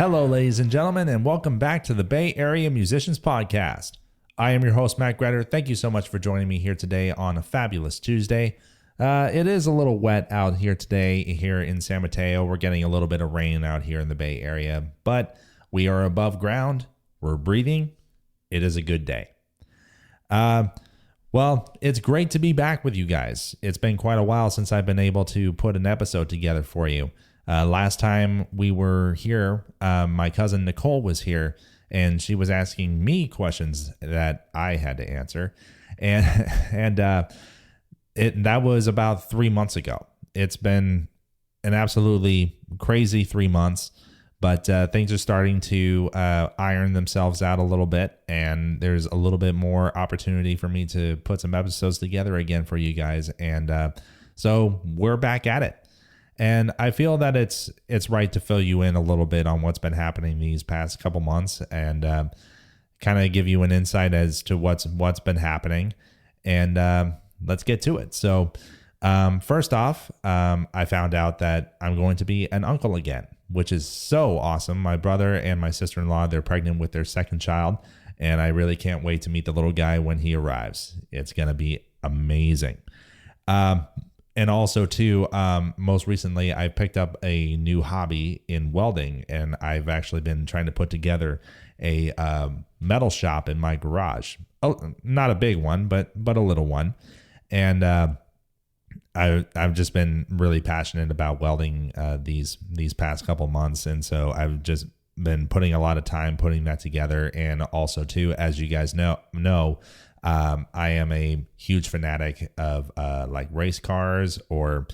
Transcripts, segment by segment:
Hello, ladies and gentlemen, and welcome back to the Bay Area Musicians Podcast. I am your host, Matt Gretter. Thank you so much for joining me here today on a fabulous Tuesday. It is a little wet out here today here in San Mateo. We're getting a little bit of rain out here in the Bay Area, but we are above ground. We're breathing. It is a good day. Well, it's great to be back with you guys. It's been quite a while since I've been able to put an episode together for you. Last time we were here, my cousin Nicole was here, and she was asking me questions that I had to answer, and that was about 3 months ago. It's been an absolutely crazy 3 months, but things are starting to iron themselves out a little bit, and there's a little bit more opportunity for me to put some episodes together again for you guys, and so we're back at it. And I feel that it's right to fill you in a little bit on what's been happening these past couple months, and kind of give you an insight as to what's been happening. And let's get to it. So first off, I found out that I'm going to be an uncle again, which is so awesome. My brother and my sister-in-law, they're pregnant with their second child, and I really can't wait to meet the little guy when he arrives. It's going to be amazing. And also, too, most recently, I picked up a new hobby in welding, and I've actually been trying to put together a metal shop in my garage. Oh, not a big one, but a little one. And I've just been really passionate about welding these past couple months, and so I've just been putting a lot of time putting that together. And also, too, as you guys know. I am a huge fanatic of like race cars or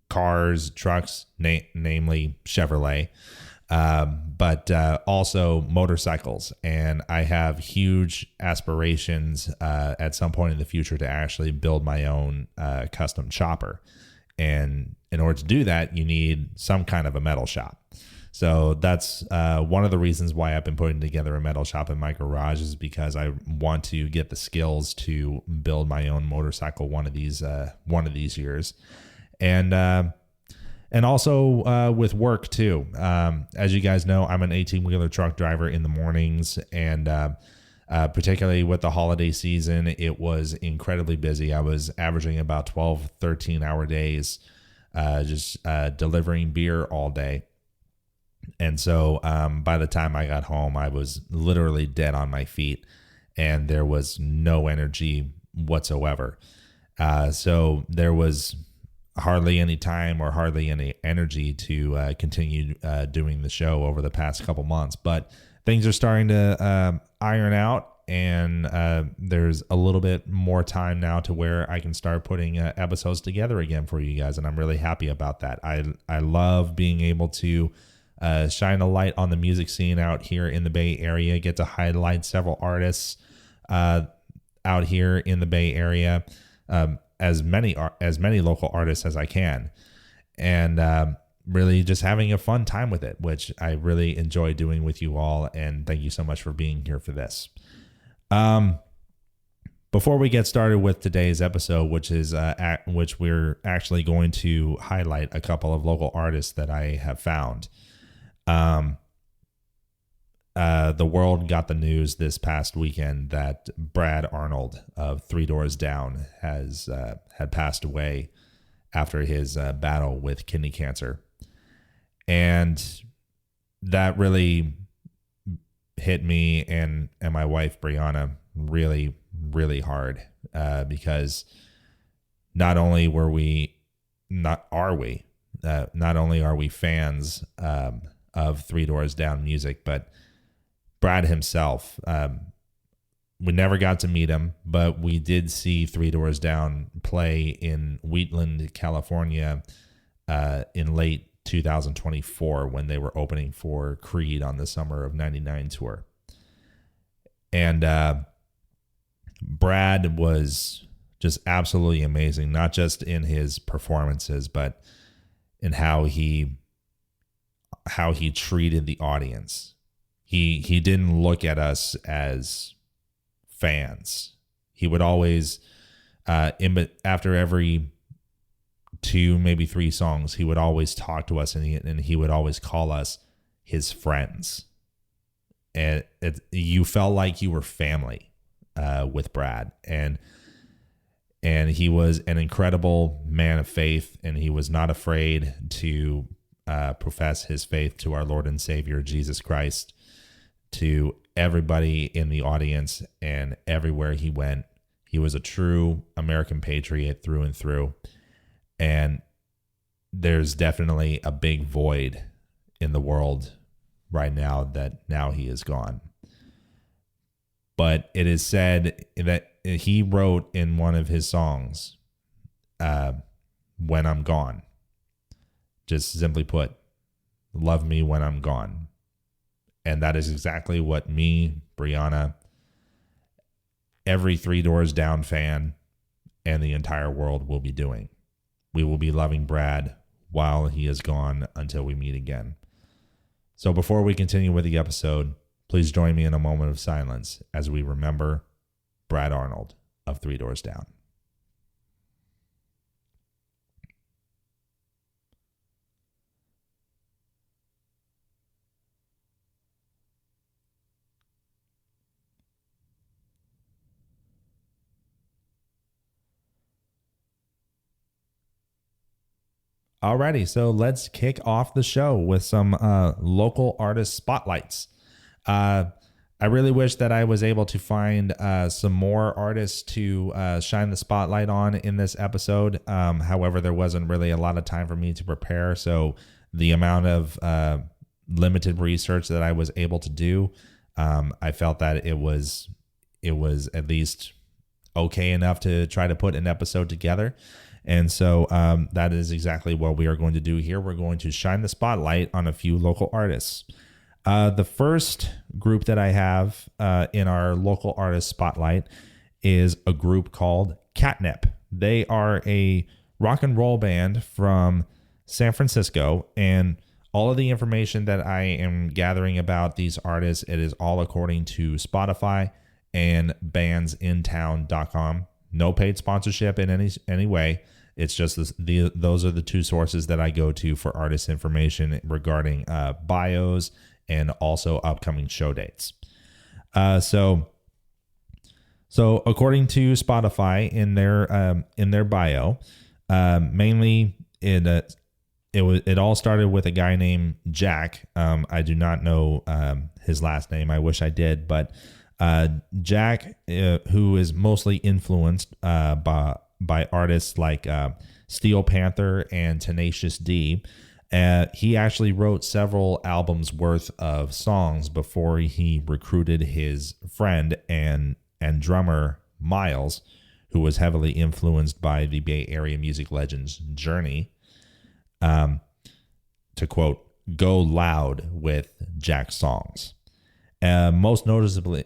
cars, trucks, namely Chevrolet, but also motorcycles. And I have huge aspirations at some point in the future to actually build my own custom chopper. And in order to do that, you need some kind of a metal shop. So that's one of the reasons why I've been putting together a metal shop in my garage, is because I want to get the skills to build my own motorcycle one of these years, and also with work too. As you guys know, I'm an 18-wheeler truck driver in the mornings, and particularly with the holiday season, it was incredibly busy. I was averaging about 12, 13-hour days, just delivering beer all day. And so by the time I got home, I was literally dead on my feet, and there was no energy whatsoever. So there was hardly any time or hardly any energy to continue doing the show over the past couple months. But things are starting to iron out, and there's a little bit more time now to where I can start putting episodes together again for you guys, and I'm really happy about that. I love being able to shine a light on the music scene out here in the Bay Area, get to highlight several artists out here in the Bay Area, as many local artists as I can, and really just having a fun time with it, which I really enjoy doing with you all. And thank you so much for being here for this. Before we get started with today's episode, which we're actually going to highlight a couple of local artists that I have found. The world got the news this past weekend that Brad Arnold of Three Doors Down had passed away after his battle with kidney cancer, and that really hit me and my wife Brianna really, really hard, because not only are we fans of Three Doors Down music, but Brad himself, we never got to meet him, but we did see Three Doors Down play in Wheatland, California, in late 2024 when they were opening for Creed on the Summer of '99 tour. And Brad was just absolutely amazing, not just in his performances, but in how he treated the audience. He didn't look at us as fans. He would always, after every 2, maybe 3 songs, he would always talk to us, and he would always call us his friends. And you felt like you were family with Brad. And he was an incredible man of faith, and he was not afraid to profess his faith to our Lord and Savior, Jesus Christ, to everybody in the audience and everywhere he went. He was a true American patriot through and through. And there's definitely a big void in the world right now that now he is gone. But it is said that he wrote in one of his songs, "When I'm Gone," just simply put, "Love me when I'm gone." And that is exactly what me, Brianna, every Three Doors Down fan, and the entire world will be doing. We will be loving Brad while he is gone until we meet again. So before we continue with the episode, please join me in a moment of silence as we remember Brad Arnold of Three Doors Down. Alrighty, so let's kick off the show with some local artist spotlights. I really wish that I was able to find some more artists to shine the spotlight on in this episode. However, there wasn't really a lot of time for me to prepare, so the amount of limited research that I was able to do, I felt that it was at least okay enough to try to put an episode together. And so that is exactly what we are going to do here. We're going to shine the spotlight on a few local artists. The first group that I have in our local artist spotlight is a group called Catnip. They are a rock and roll band from San Francisco, and all of the information that I am gathering about these artists, it is all according to Spotify and bandsintown.com. No paid sponsorship in any way. It's just those are the two sources that I go to for artist information regarding bios and also upcoming show dates. So according to Spotify in their bio, mainly it all started with a guy named Jack. I do not know his last name. I wish I did, but Jack, who is mostly influenced by artists like Steel Panther and Tenacious D. He actually wrote several albums worth of songs before he recruited his friend and drummer Miles, who was heavily influenced by the Bay Area music legends Journey, to quote, go loud with Jack's songs. Most noticeably,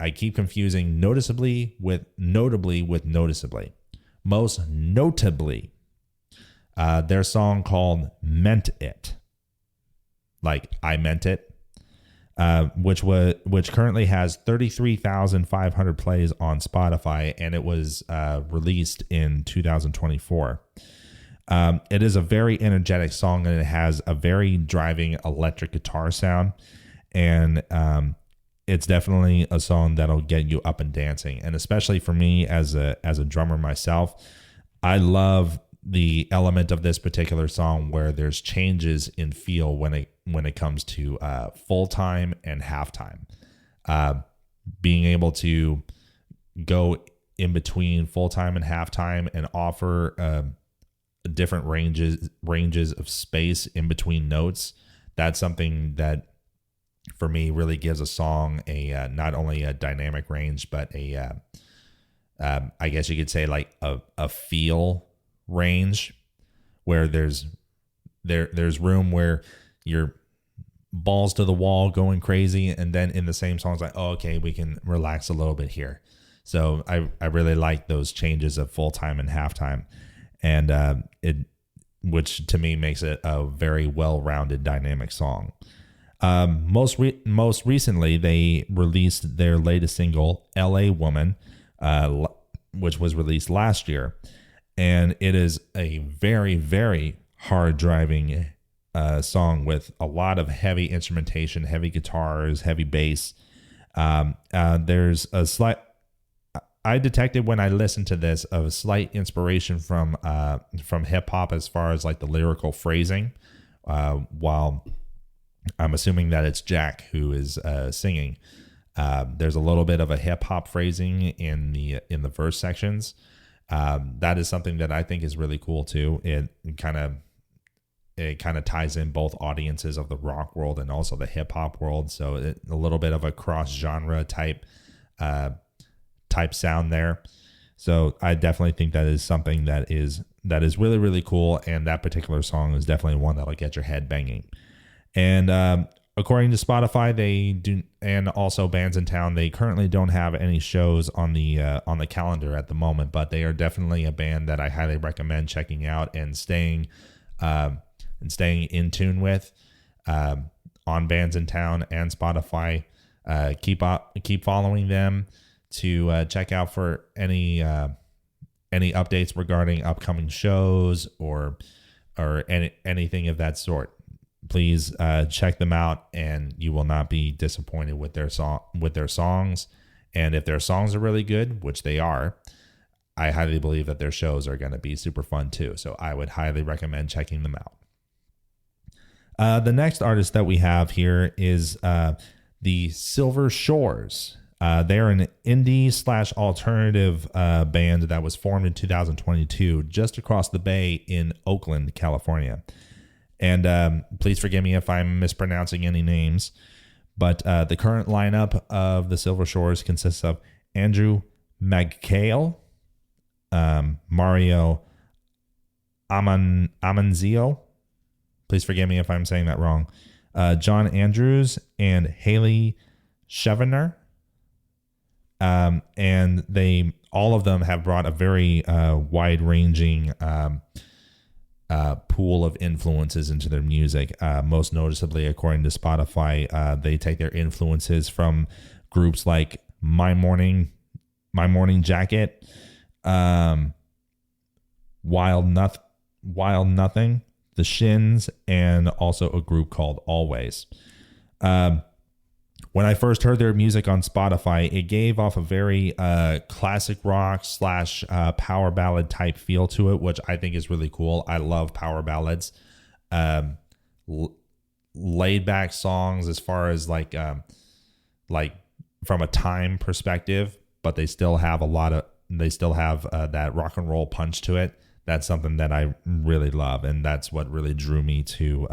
I keep confusing noticeably with notably. Most notably, their song called Meant It, like I Meant It, which currently has 33,500 plays on Spotify, and it was released in 2024. It is a very energetic song, and it has a very driving electric guitar sound, and it's definitely a song that'll get you up and dancing. And especially for me as a drummer myself, I love the element of this particular song where there's changes in feel when it comes to full time and halftime. Being able to go in between full time and halftime and offer different ranges of space in between notes. That's something that for me really gives a song a not only a dynamic range, but I guess you could say like a feel range where there's room where you're balls to the wall going crazy, and then in the same song it's like, oh, okay, we can relax a little bit here. So I really like those changes of full time and halftime, and which to me makes it a very well-rounded dynamic song. Most recently, they released their latest single, LA Woman, which was released last year. And it is a very, very hard driving song with a lot of heavy instrumentation, heavy guitars, heavy bass. There's a slight, I detected when I listened to this, a slight inspiration from hip hop as far as like the lyrical phrasing, while I'm assuming that it's Jack who is singing. There's a little bit of a hip hop phrasing in the verse sections. That is something that I think is really cool too. It kind of ties in both audiences of the rock world and also the hip hop world. So a little bit of a cross genre type sound there. So I definitely think that is something that is really, really cool. And that particular song is definitely one that'll get your head banging. And according to Spotify, they do, and also Bands in Town, they currently don't have any shows on the calendar at the moment, but they are definitely a band that I highly recommend checking out and staying in tune with on Bands in Town and Spotify. Keep following them to check out for any updates regarding upcoming shows or anything of that sort. Please check them out, and you will not be disappointed with their songs. And if their songs are really good, which they are, I highly believe that their shows are going to be super fun too. So I would highly recommend checking them out. The next artist that we have here is the Silver Shores. They're an indie / alternative band that was formed in 2022 just across the bay in Oakland, California. And please forgive me if I'm mispronouncing any names, but the current lineup of the Silver Shores consists of Andrew Magcale, Mario Amanzio, please forgive me if I'm saying that wrong, John Andrews, and Haley Chevener. And all of them have brought a very wide-ranging pool of influences into their music. Most noticeably, according to Spotify, they take their influences from groups like My Morning Jacket, Wild Nothing, The Shins, and also a group called Always. When I first heard their music on Spotify, it gave off a very classic rock / power ballad type feel to it, which I think is really cool. I love power ballads. Laid back songs as far as like from a time perspective, but they still have that rock and roll punch to it. That's something that I really love, and that's what really drew me to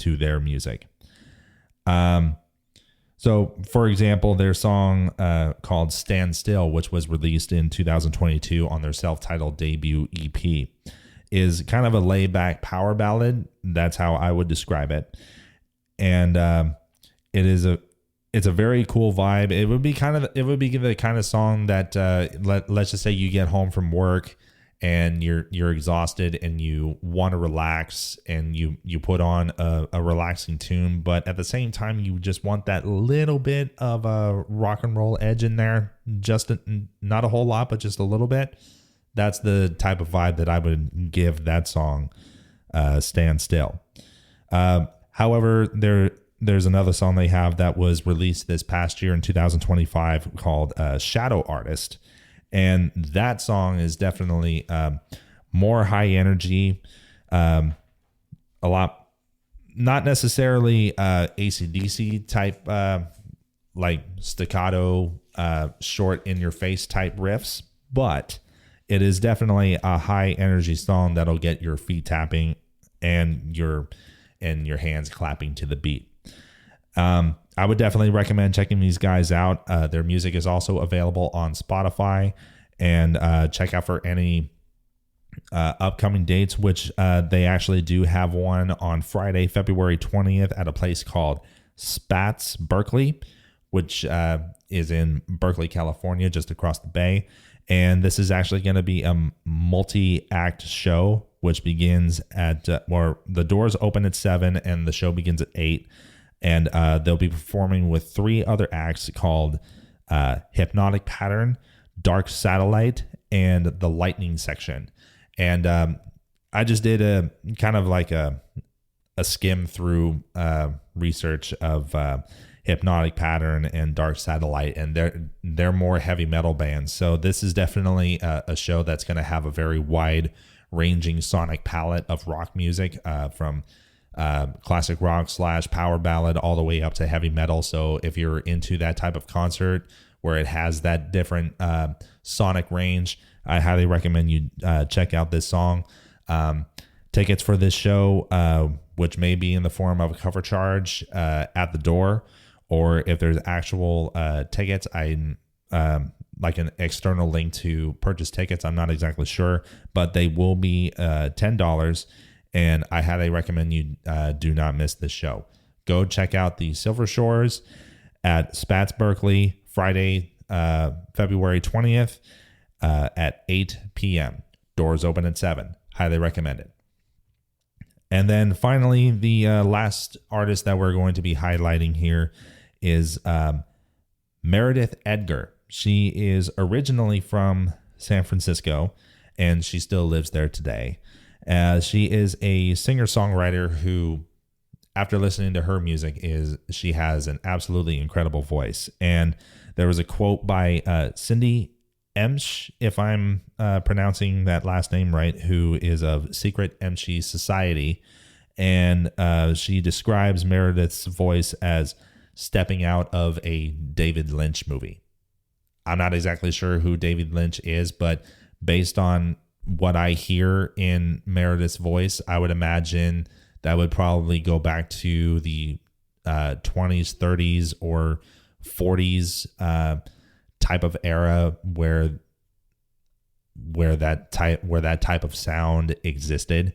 their music. So, for example, their song called Stand Still, which was released in 2022 on their self-titled debut EP, is kind of a laid-back power ballad. That's how I would describe it. And it's a very cool vibe. It would be the kind of song that let's just say you get home from work and you're exhausted and you want to relax and you put on a relaxing tune, but at the same time you just want that little bit of a rock and roll edge in there, just not a whole lot, but just a little bit. That's the type of vibe that I would give that song, Stand Still. However, there's another song they have that was released this past year in 2025 called Shadow Artist. And that song is definitely more high energy, a lot, not necessarily AC/DC type, like staccato, short in your face type riffs, but it is definitely a high energy song that'll get your feet tapping and your hands clapping to the beat. I would definitely recommend checking these guys out. Their music is also available on Spotify, and check out for any upcoming dates, which they actually do have one on Friday, February 20th at a place called Spats Berkeley, which is in Berkeley, California, just across the bay. And this is actually going to be a multi-act show, which begins at, the doors open at 7 and the show begins at 8. And they'll be performing with 3 other acts called Hypnotic Pattern, Dark Satellite, and The Lightning Section. And I just did a kind of like a skim through research of Hypnotic Pattern and Dark Satellite, and they're more heavy metal bands. So this is definitely a show that's going to have a very wide ranging sonic palette of rock music, from classic rock / power ballad all the way up to heavy metal. So if you're into that type of concert where it has that different sonic range, I highly recommend you check out this song. Tickets for this show, which may be in the form of a cover charge at the door, or if there's actual tickets, I like an external link to purchase tickets. I'm not exactly sure, but they will be $10, and I highly recommend you do not miss this show. Go check out the Silver Shores at Spats Berkeley, Friday, February 20th at 8 p.m. Doors open at 7. Highly recommend it. And then finally, the last artist that we're going to be highlighting here is Meredith Edgar. She is originally from San Francisco, and she still lives there today. She is a singer-songwriter who, after listening to her music, she has an absolutely incredible voice. And there was a quote by Cindy Emsch, if I'm pronouncing that last name right, who is of Secret Emchi Society. And she describes Meredith's voice as stepping out of a David Lynch movie. I'm not exactly sure who David Lynch is, but based on what I hear in Meredith's voice, I would imagine that would probably go back to the 20s, 30s, or 40s type of era where that type of sound existed.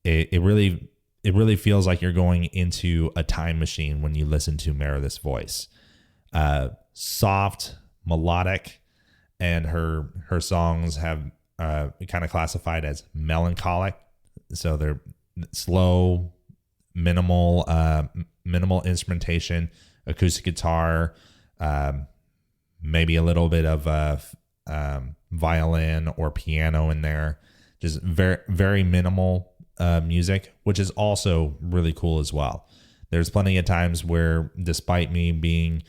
It really feels like you're going into a time machine when you listen to Meredith's voice. Soft, melodic, and her songs have kind of classified as melancholic. So they're slow, minimal instrumentation, acoustic guitar, maybe a little bit of violin or piano in there. Just very, very minimal music, which is also really cool as well. There's plenty of times where, despite me being,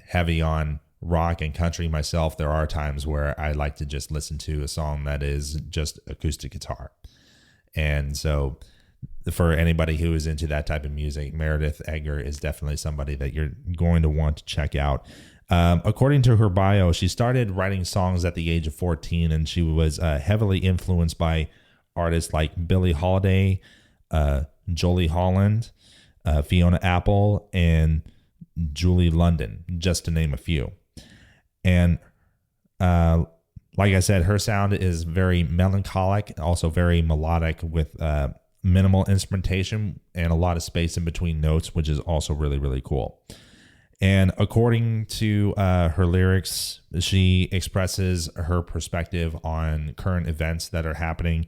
heavy on rock and country myself, there are times where I like to just listen to a song that is just acoustic guitar. And so for anybody who is into that type of music, Meredith Edgar is definitely somebody that you're going to want to check out. According to her bio, she started writing songs at the age of 14, and she was heavily influenced by artists like Billie Holiday, Jolie Holland, Fiona Apple, and Julie London, just to name a few. And like I said, her sound is very melancholic, also very melodic, with minimal instrumentation and a lot of space in between notes, which is also really, really cool. And according to her lyrics, she expresses her perspective on current events that are happening,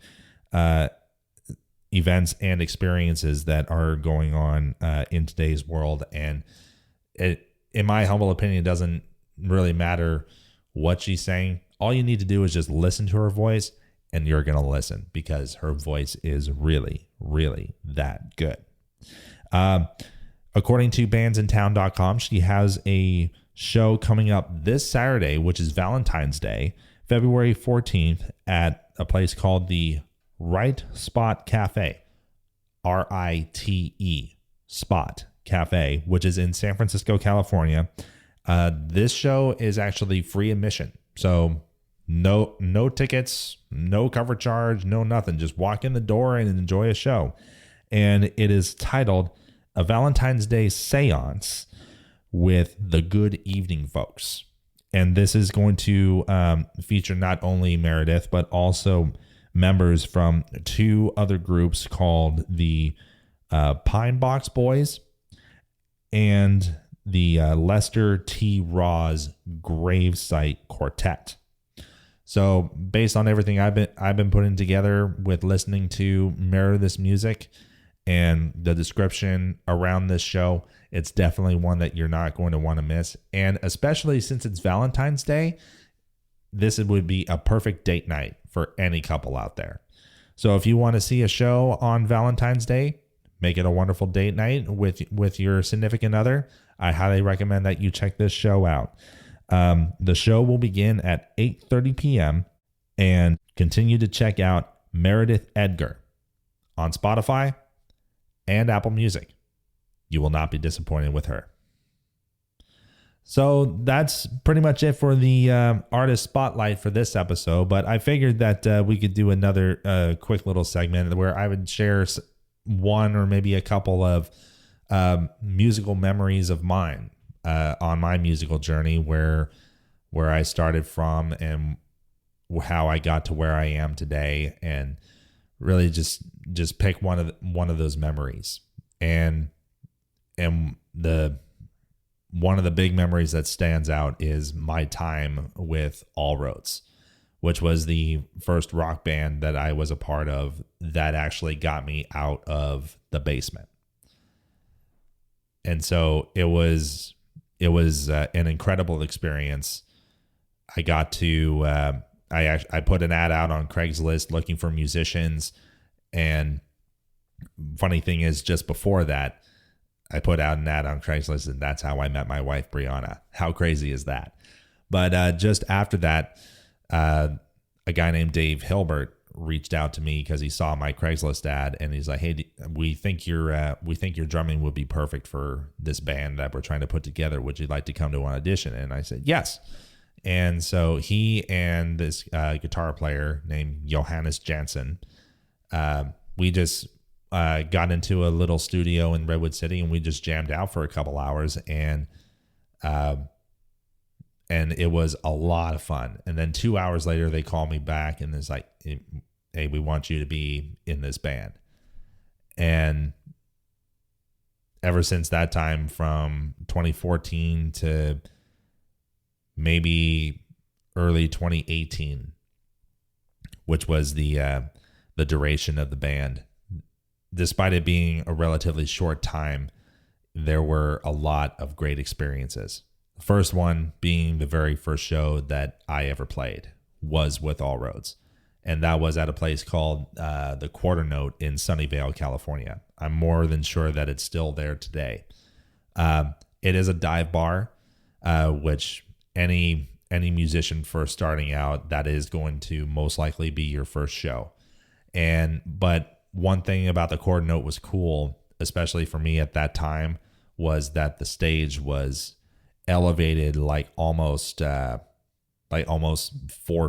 events and experiences that are going on in today's world. And it, in my humble opinion, it doesn't really matter what she's saying. All you need to do is just listen to her voice, and you're going to listen, because her voice is really, really that good. According to bandsintown.com, she has a show coming up this Saturday, which is Valentine's Day, February 14th, at a place called the Right Spot Cafe, RITE Spot Cafe, which is in San Francisco, California. This show is actually free admission. So no tickets, no cover charge, no nothing. Just walk in the door and enjoy a show. And it is titled A Valentine's Day Seance with the Good Evening Folks. And this is going to feature not only Meredith, but also members from two other groups called the Pine Box Boys and the Lester T. Ross Gravesite Quartet. So based on everything I've been putting together with listening to Meredith's music and the description around this show, it's definitely one that you're not going to want to miss. And especially since it's Valentine's Day, this would be a perfect date night for any couple out there. So if you want to see a show on Valentine's Day, make it a wonderful date night with your significant other, I highly recommend that you check this show out. The show will begin at 8:30 p.m. and continue to check out Meredith Edgar on Spotify and Apple Music. You will not be disappointed with her. So that's pretty much it for the artist spotlight for this episode. But I figured that we could do another quick little segment where I would share one or maybe a couple of musical memories of mine on my musical journey, where I started from and how I got to where I am today, and really just pick one of those memories. And one of the big memories that stands out is my time with All Roads, which was the first rock band that I was a part of that actually got me out of the basement. And so it was an incredible experience. I got to I put an ad out on Craigslist looking for musicians, and funny thing is, just before that, I put out an ad on Craigslist, and that's how I met my wife, Brianna. How crazy is that? But just after that, a guy named Dave Hilbert reached out to me because he saw my Craigslist ad, and he's like, "Hey, we think your drumming would be perfect for this band that we're trying to put together. Would you like to come to an audition?" And I said, "Yes." And so he and this guitar player named Johannes Jansen, we just got into a little studio in Redwood City, and we just jammed out for a couple hours, and it was a lot of fun. And then 2 hours later, they called me back, and it's like, "Hey, we want you to be in this band." And ever since that time, from 2014 to maybe early 2018, which was the duration of the band, despite it being a relatively short time, there were a lot of great experiences. The first one being the very first show that I ever played was with All Roads. And that was at a place called the Quarter Note in Sunnyvale, California. I'm more than sure that it's still there today. It is a dive bar, which any musician first starting out, that is going to most likely be your first show. But one thing about the Quarter Note was cool, especially for me at that time, was that the stage was elevated like almost 4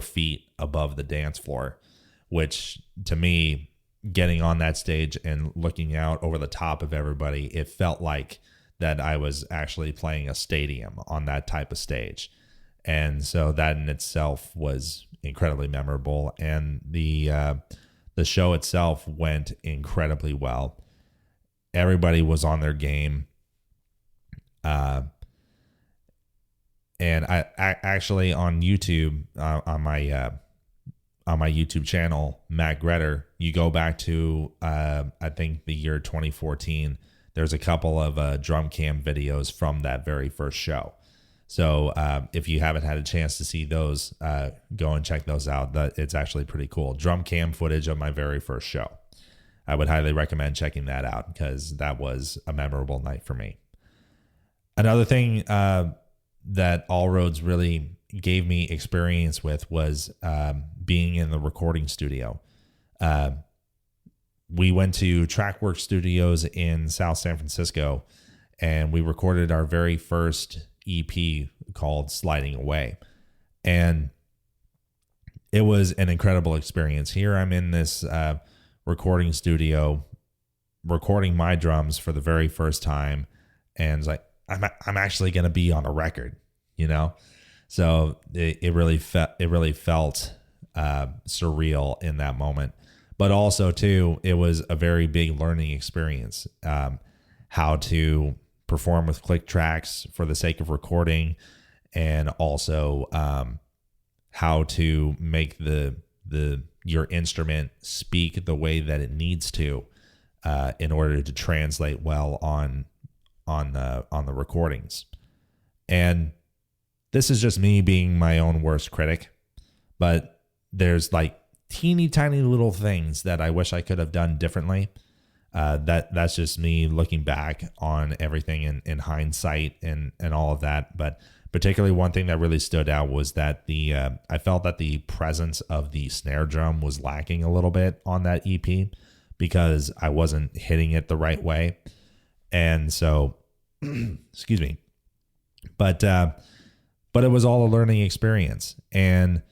feet above the dance floor, which to me, getting on that stage and looking out over the top of everybody, it felt like that I was actually playing a stadium on that type of stage. And so that in itself was incredibly memorable. And the show itself went incredibly well. Everybody was on their game. And I actually on YouTube, on my YouTube channel, Matt Gretter, you go back to, I think the year 2014, there's a couple of drum cam videos from that very first show. So if you haven't had a chance to see those, go and check those out. It's actually pretty cool. Drum cam footage of my very first show. I would highly recommend checking that out because that was a memorable night for me. Another thing that All Roads really gave me experience with was being in the recording studio. We went to Trackwork Studios in South San Francisco, and we recorded our very first EP called Sliding Away. And it was an incredible experience. Here I'm in this recording studio recording my drums for the very first time, and it's like, I'm actually going to be on a record, you know? So it really felt surreal in that moment. But also too, it was a very big learning experience. How to perform with click tracks for the sake of recording, and also how to make your instrument speak the way that it needs to in order to translate well on the recordings. And this is just me being my own worst critic. but there's like teeny tiny little things that I wish I could have done differently. That's just me looking back on everything in hindsight and all of that. But particularly one thing that really stood out was that I felt that the presence of the snare drum was lacking a little bit on that EP because I wasn't hitting it the right way. And so, excuse me, but it was all a learning experience. And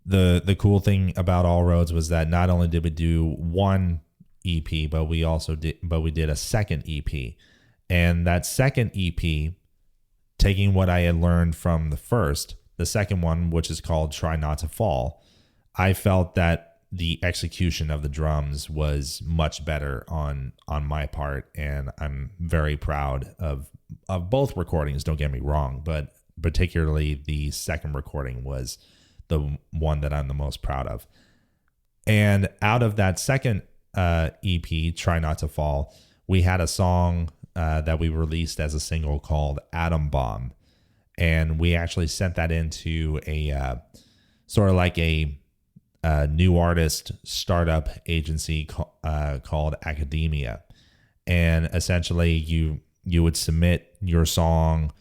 the cool thing about All Roads was that not only did we do one EP, but we did a second EP. And that second EP, taking what I had learned from the second one, which is called Try Not to Fall, I felt that the execution of the drums was much better on my part, and I'm very proud of both recordings, don't get me wrong, but particularly the second recording was the one that I'm the most proud of. And out of that second EP, Try Not to Fall, we had a song that we released as a single called Atom Bomb, and we actually sent that into a sort of like a new artist startup agency called Academia. And essentially you would submit your song,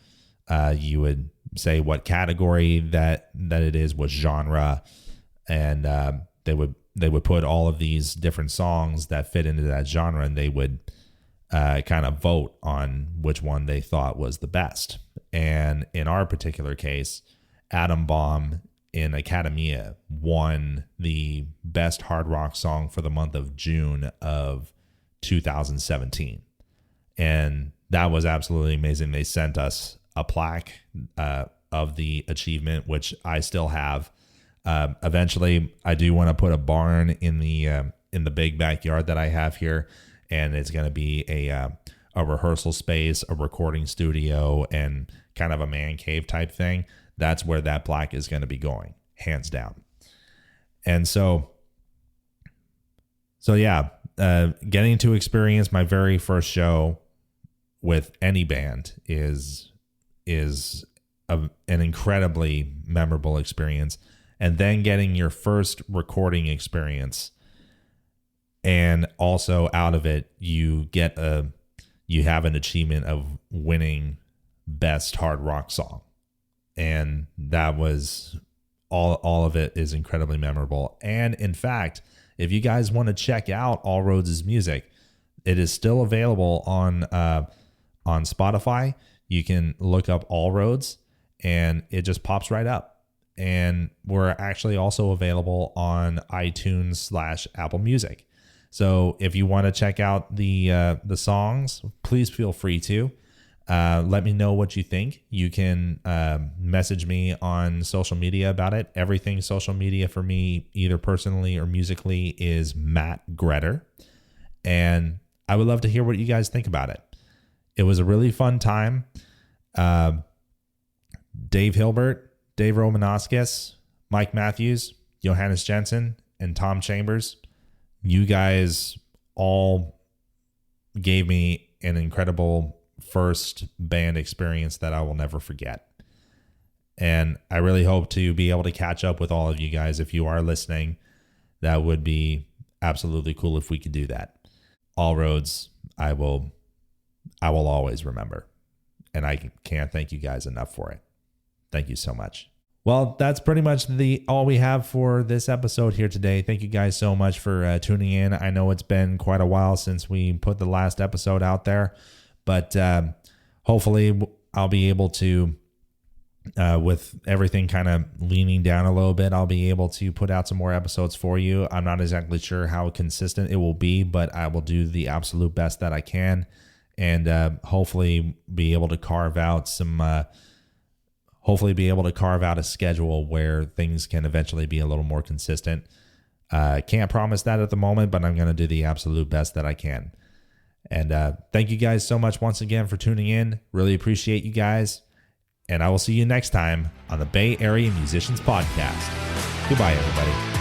you would say what category that it is, what genre, and they would put all of these different songs that fit into that genre, and they would kind of vote on which one they thought was the best. And in our particular case, Atom Bomb in Academia won the best hard rock song for the month of June of 2017. And that was absolutely amazing. They sent us a plaque of the achievement, which I still have. Eventually, I do want to put a barn in the big backyard that I have here, and it's going to be a rehearsal space, a recording studio, and kind of a man cave type thing. That's where that plaque is going to be going, hands down. And so yeah, getting to experience my very first show with any band is an incredibly memorable experience. And then getting your first recording experience, and also out of it, you have an achievement of winning best hard rock song. And that was all of it is incredibly memorable. And in fact, if you guys want to check out All Roads' music, it is still available on Spotify. You can look up All Roads and it just pops right up. And we're actually also available on iTunes/Apple Music. So if you want to check out the songs, please feel free to. Let me know what you think. You can message me on social media about it. Everything social media for me, either personally or musically, is Matt Gretter. And I would love to hear what you guys think about it. It was a really fun time. Dave Hilbert, Dave Romanoskis, Mike Matthews, Johannes Jensen, and Tom Chambers, you guys all gave me an incredible first band experience that I will never forget. And I really hope to be able to catch up with all of you guys. If you are listening, that would be absolutely cool if we could do that. All Roads, I will always remember. And I can't thank you guys enough for it. Thank you so much. Well, that's pretty much all we have for this episode here today. Thank you guys so much for tuning in. I know it's been quite a while since we put the last episode out there, but hopefully I'll be able to, with everything kind of leaning down a little bit, I'll be able to put out some more episodes for you. I'm not exactly sure how consistent it will be, but I will do the absolute best that I can, and hopefully be able to carve out a schedule where things can eventually be a little more consistent. Can't promise that at the moment, but I'm going to do the absolute best that I can. And thank you guys so much once again for tuning in. Really appreciate you guys. And I will see you next time on the Bay Area Musicians Podcast. Goodbye, everybody.